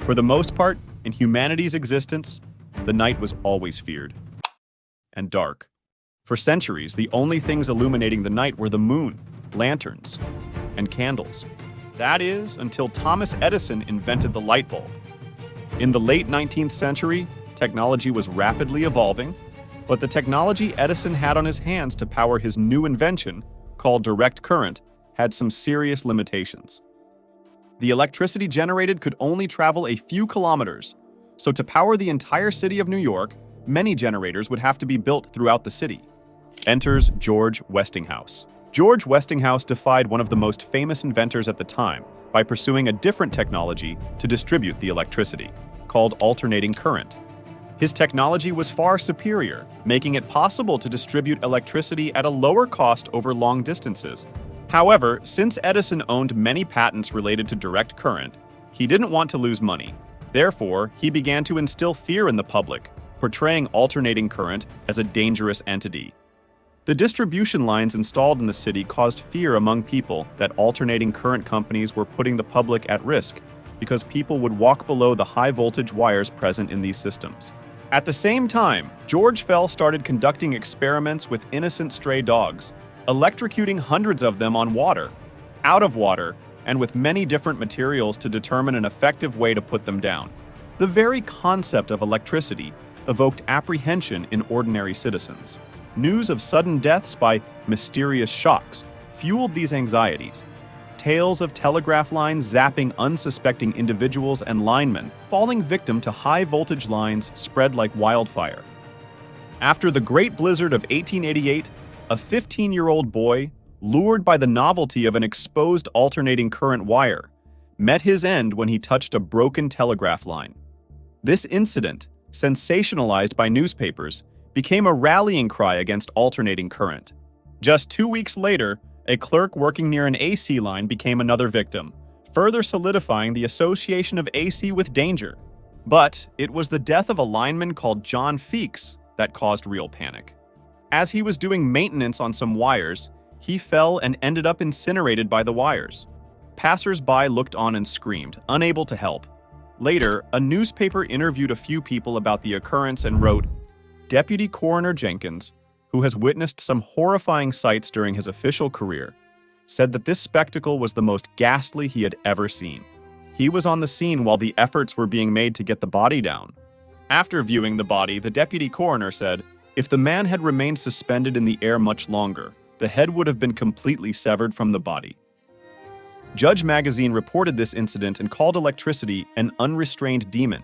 For the most part, in humanity's existence, the night was always feared and dark. For centuries, the only things illuminating the night were the moon, lanterns, and candles. That is, until Thomas Edison invented the light bulb. In the late 19th century, technology was rapidly evolving, but the technology Edison had on his hands to power his new invention, called direct current, had some serious limitations. The electricity generated could only travel a few kilometers, so to power the entire city of New York, many generators would have to be built throughout the city. Enters George Westinghouse. George Westinghouse defied one of the most famous inventors at the time by pursuing a different technology to distribute the electricity, called alternating current. His technology was far superior, making it possible to distribute electricity at a lower cost over long distances. However, since Edison owned many patents related to direct current, he didn't want to lose money. Therefore, he began to instill fear in the public, portraying alternating current as a dangerous entity. The distribution lines installed in the city caused fear among people that alternating current companies were putting the public at risk because people would walk below the high-voltage wires present in these systems. At the same time, George Fell started conducting experiments with innocent stray dogs, electrocuting hundreds of them on water, out of water, and with many different materials to determine an effective way to put them down. The very concept of electricity evoked apprehension in ordinary citizens. News of sudden deaths by mysterious shocks fueled these anxieties. Tales of telegraph lines zapping unsuspecting individuals and linemen falling victim to high-voltage lines spread like wildfire. After the Great Blizzard of 1888, a 15-year-old boy, lured by the novelty of an exposed alternating current wire, met his end when he touched a broken telegraph line. This incident, sensationalized by newspapers, became a rallying cry against alternating current. Just 2 weeks later, a clerk working near an AC line became another victim, further solidifying the association of AC with danger. But it was the death of a lineman called John Feeks that caused real panic. As he was doing maintenance on some wires, he fell and ended up incinerated by the wires. Passers-by looked on and screamed, unable to help. Later, a newspaper interviewed a few people about the occurrence and wrote, "Deputy Coroner Jenkins, who has witnessed some horrifying sights during his official career, said that this spectacle was the most ghastly he had ever seen. He was on the scene while the efforts were being made to get the body down." After viewing the body, the deputy coroner said, "If the man had remained suspended in the air much longer, the head would have been completely severed from the body." Judge Magazine reported this incident and called electricity an unrestrained demon.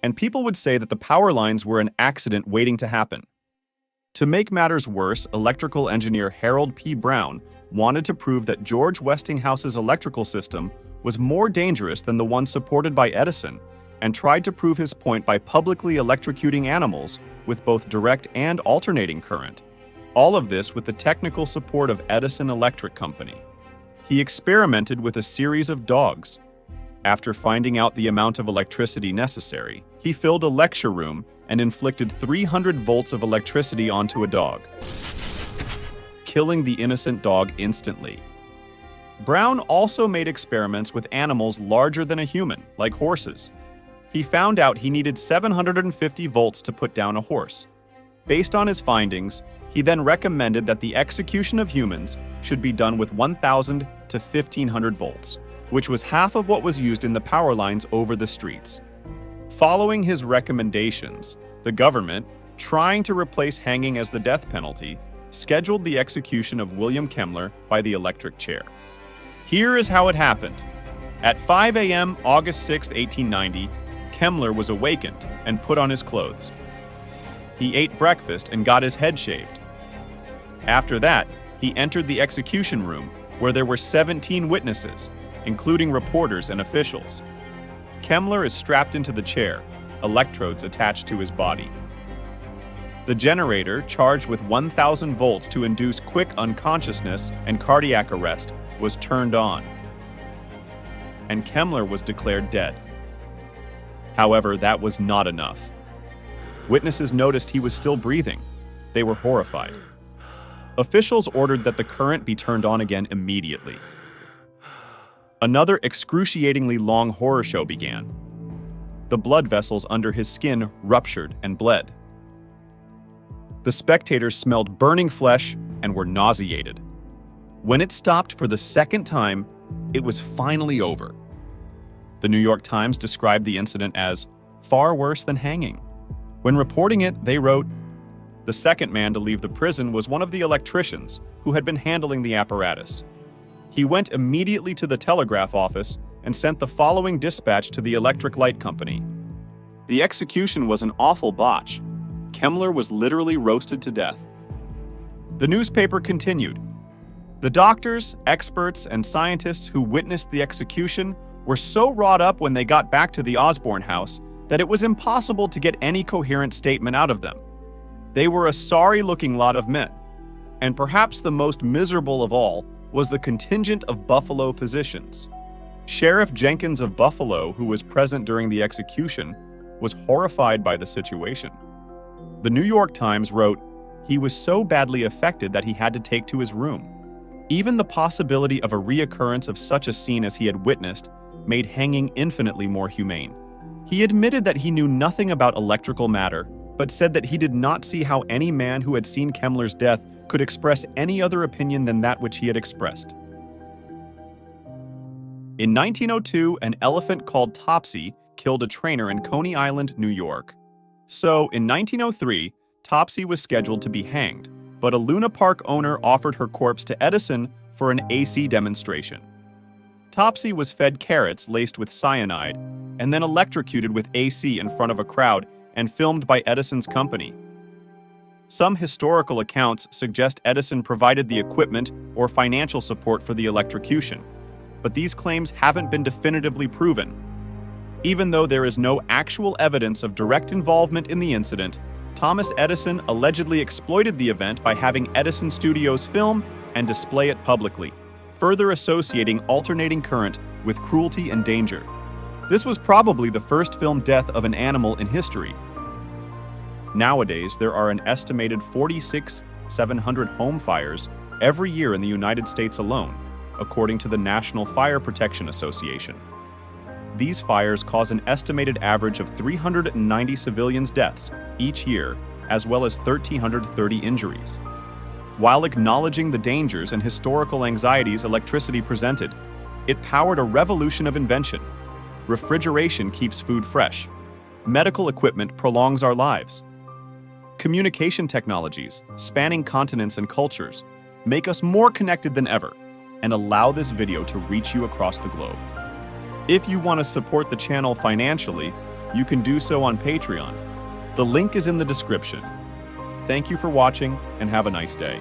And people would say that the power lines were an accident waiting to happen. To make matters worse, electrical engineer Harold P. Brown wanted to prove that George Westinghouse's electrical system was more dangerous than the one supported by Edison, and tried to prove his point by publicly electrocuting animals with both direct and alternating current. All of this with the technical support of Edison Electric Company. He experimented with a series of dogs. After finding out the amount of electricity necessary, he filled a lecture room and inflicted 300 volts of electricity onto a dog, killing the innocent dog instantly. Brown also made experiments with animals larger than a human, like horses. He found out he needed 750 volts to put down a horse. Based on his findings, he then recommended that the execution of humans should be done with 1,000 to 1,500 volts, which was half of what was used in the power lines over the streets. Following his recommendations, the government, trying to replace hanging as the death penalty, scheduled the execution of William Kemmler by the electric chair. Here is how it happened. At 5 a.m. August 6, 1890, Kemmler was awakened and put on his clothes. He ate breakfast and got his head shaved. After that, he entered the execution room, where there were 17 witnesses, including reporters and officials. Kemmler is strapped into the chair, electrodes attached to his body. The generator, charged with 1,000 volts to induce quick unconsciousness and cardiac arrest, was turned on, and Kemmler was declared dead. However, that was not enough. Witnesses noticed he was still breathing. They were horrified. Officials ordered that the current be turned on again immediately. Another excruciatingly long horror show began. The blood vessels under his skin ruptured and bled. The spectators smelled burning flesh and were nauseated. When it stopped for the second time, it was finally over. The New York Times described the incident as far worse than hanging. When reporting it, they wrote, "The second man to leave the prison was one of the electricians who had been handling the apparatus. He went immediately to the telegraph office and sent the following dispatch to the electric light company. The execution was an awful botch. Kemmler was literally roasted to death." The newspaper continued, "The doctors, experts, and scientists who witnessed the execution were so wrought up when they got back to the Osborne house that it was impossible to get any coherent statement out of them. They were a sorry-looking lot of men, and perhaps the most miserable of all was the contingent of Buffalo physicians. Sheriff Jenkins of Buffalo, who was present during the execution, was horrified by the situation. The New York Times wrote, he was so badly affected that he had to take to his room. Even the possibility of a reoccurrence of such a scene as he had witnessed made hanging infinitely more humane. He admitted that he knew nothing about electrical matter, but said that he did not see how any man who had seen Kemmler's death could express any other opinion than that which he had expressed." In 1902, an elephant called Topsy killed a trainer in Coney Island, New York. So, in 1903, Topsy was scheduled to be hanged, but a Luna Park owner offered her corpse to Edison for an AC demonstration. Topsy was fed carrots laced with cyanide, and then electrocuted with AC in front of a crowd and filmed by Edison's company. Some historical accounts suggest Edison provided the equipment or financial support for the electrocution, but these claims haven't been definitively proven. Even though there is no actual evidence of direct involvement in the incident, Thomas Edison allegedly exploited the event by having Edison Studios film and display it publicly, further associating alternating current with cruelty and danger. This was probably the first filmed death of an animal in history. Nowadays, there are an estimated 46,700 home fires every year in the United States alone, according to the National Fire Protection Association. These fires cause an estimated average of 390 civilians' deaths each year, as well as 1,330 injuries. While acknowledging the dangers and historical anxieties electricity presented, it powered a revolution of invention. Refrigeration keeps food fresh. Medical equipment prolongs our lives. Communication technologies, spanning continents and cultures, make us more connected than ever and allow this video to reach you across the globe. If you want to support the channel financially, you can do so on Patreon. The link is in the description. Thank you for watching and have a nice day.